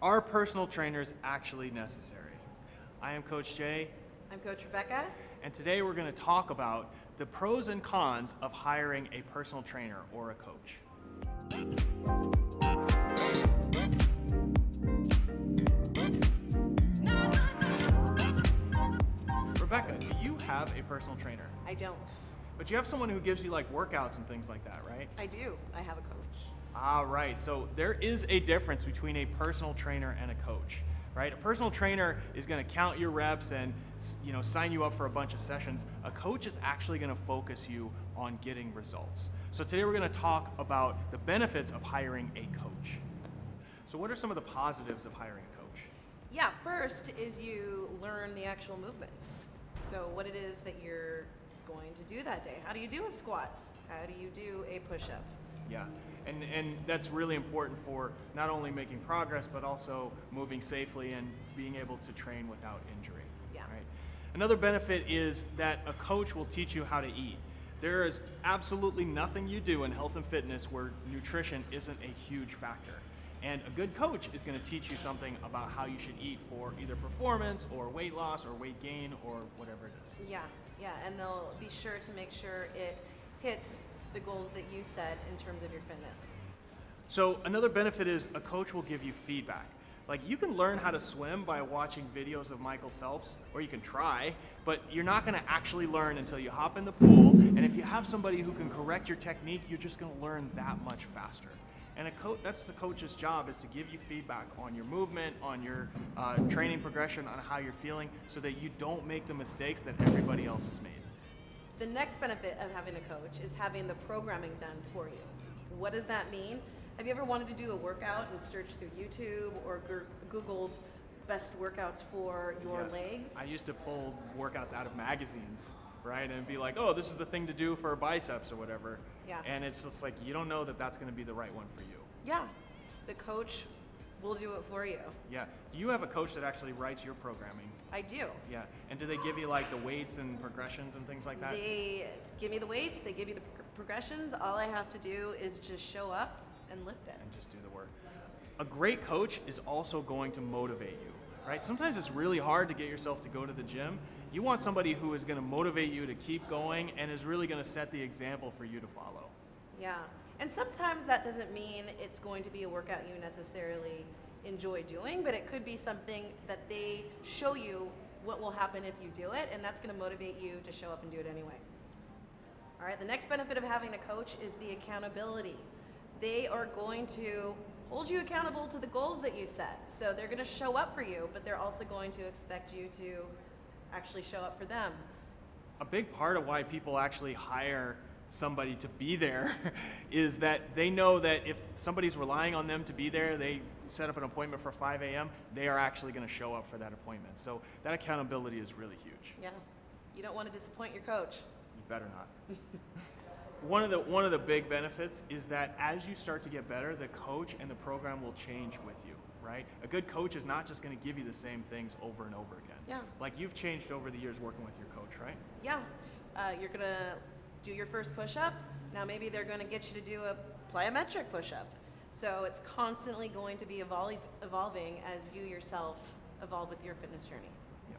Are personal trainers actually necessary? I am Coach Jay. I'm Coach Rebecca. And today we're going to talk about the pros and cons of hiring a personal trainer or a coach. Rebecca, do you have a personal trainer? I don't. But you have someone who gives you like workouts and things like that, right? I do. I have a coach. Ah, right. So there is a difference between a personal trainer and a coach, right? A personal trainer is going to count your reps and, sign you up for a bunch of sessions. A coach is actually going to focus you on getting results. So today we're going to talk about the benefits of hiring a coach. So what are some of the positives of hiring a coach? Yeah, first is you learn the actual movements. So what it is that you're going to do that day. How do you do a squat? How do you do a push-up? Yeah, and that's really important for not only making progress, but also moving safely and being able to train without injury. Yeah. Right? Another benefit is that a coach will teach you how to eat. There is absolutely nothing you do in health and fitness where nutrition isn't a huge factor. And a good coach is going to teach you something about how you should eat for either performance or weight loss or weight gain or whatever it is. Yeah, and they'll be sure to make sure it hits the goals that you set in terms of your fitness. So another benefit is a coach will give you feedback. Like you can learn how to swim by watching videos of Michael Phelps, or you can try, but you're not going to actually learn until you hop in the pool. And if you have somebody who can correct your technique, you're just going to learn that much faster. And that's the coach's job, is to give you feedback on your movement, on your training progression, on how you're feeling, so that you don't make the mistakes that everybody else has made. The next benefit of having a coach is having the programming done for you. What does that mean? Have you ever wanted to do a workout and search through YouTube or Googled best workouts for your legs? I used to pull workouts out of magazines, right? And be like, oh, this is the thing to do for biceps or whatever. Yeah. And it's just like, you don't know that that's going to be the right one for you. Yeah. The coach will do it for you. Yeah. Do you have a coach that actually writes your programming? I do. Yeah. And do they give you like the weights and progressions and things like that? They give me the weights, they give you the progressions. All I have to do is just show up and lift it. And just do the work. A great coach is also going to motivate you, right? Sometimes it's really hard to get yourself to go to the gym. You want somebody who is going to motivate you to keep going and is really going to set the example for you to follow. Yeah. And sometimes that doesn't mean it's going to be a workout you necessarily enjoy doing, but it could be something that they show you what will happen if you do it, and that's going to motivate you to show up and do it anyway. All right, the next benefit of having a coach is the accountability. They are going to hold you accountable to the goals that you set. So they're going to show up for you, but they're also going to expect you to actually show up for them. A big part of why people actually hire somebody to be there is that they know that if somebody's relying on them to be there, they set up an appointment for 5 a.m., they are actually going to show up for that appointment. So that accountability is really huge. Yeah. You don't want to disappoint your coach. You better not. One of the big benefits is that as you start to get better, the coach and the program will change with you, right? A good coach is not just going to give you the same things over and over again. Yeah. Like you've changed over the years working with your coach, right? Yeah. You're going to do your first push-up. Now maybe they're going to get you to do a plyometric push-up. So it's constantly going to be evolving as you yourself evolve with your fitness journey. Yeah.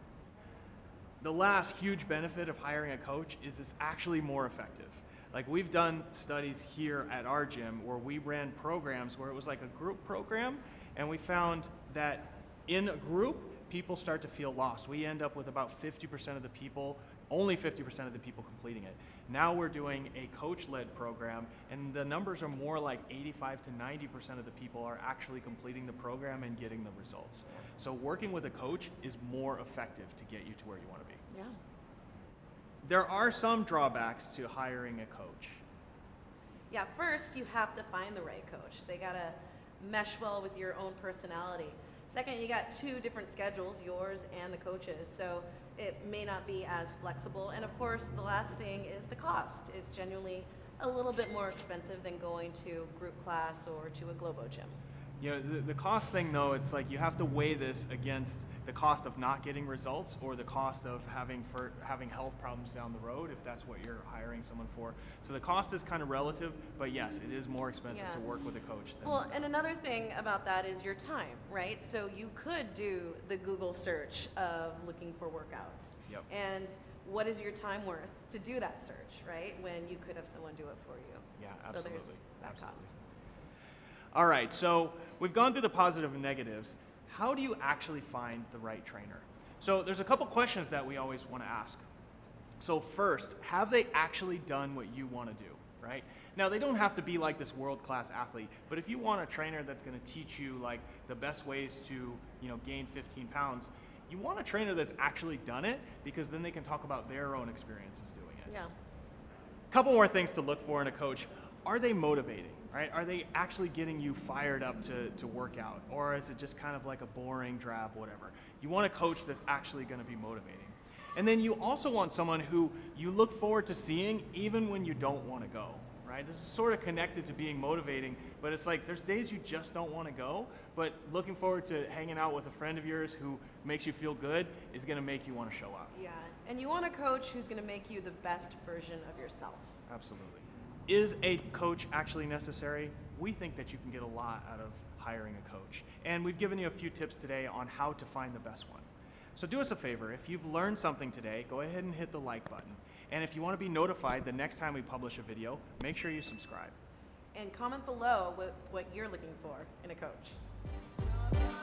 The last huge benefit of hiring a coach is it's actually more effective. Like we've done studies here at our gym where we ran programs where it was like a group program, and we found that in a group, people start to feel lost. We end up with about 50% of the people, only 50% of the people completing it. Now we're doing a coach-led program, and the numbers are more like 85 to 90% of the people are actually completing the program and getting the results. So working with a coach is more effective to get you to where you want to be. Yeah. There are some drawbacks to hiring a coach. Yeah, first you have to find the right coach. They gotta mesh well with your own personality. Second, you got two different schedules, yours and the coach's, so it may not be as flexible. And of course, the last thing is the cost is genuinely a little bit more expensive than going to group class or to a Globo gym. You know, the cost thing though, it's like you have to weigh this against the cost of not getting results or the cost of having health problems down the road if that's what you're hiring someone for. So the cost is kind of relative, but yes, it is more expensive to work with a coach than well, and another thing about that is your time, right? So you could do the Google search of looking for workouts. Yep. And what is your time worth to do that search, right? When you could have someone do it for you. Yeah, So absolutely. there's that cost. All right, so we've gone through the positive and negatives. How do you actually find the right trainer? So there's a couple questions that we always want to ask. So first, have they actually done what you want to do, right? Now, they don't have to be like this world-class athlete, but if you want a trainer that's going to teach you like the best ways to, you know, gain 15 pounds, you want a trainer that's actually done it, because then they can talk about their own experiences doing it. Yeah. Couple more things to look for in a coach. Are they motivating, right? Are they actually getting you fired up to work out? Or is it just kind of like a boring, drab, whatever? You want a coach that's actually going to be motivating. And then you also want someone who you look forward to seeing even when you don't want to go, right? This is sort of connected to being motivating, but it's like there's days you just don't want to go, but looking forward to hanging out with a friend of yours who makes you feel good is going to make you want to show up. Yeah. And you want a coach who's going to make you the best version of yourself. Absolutely. Is a coach actually necessary? We think that you can get a lot out of hiring a coach. And we've given you a few tips today on how to find the best one. So do us a favor, if you've learned something today, go ahead and hit the like button. And if you want to be notified the next time we publish a video, make sure you subscribe. And comment below what you're looking for in a coach.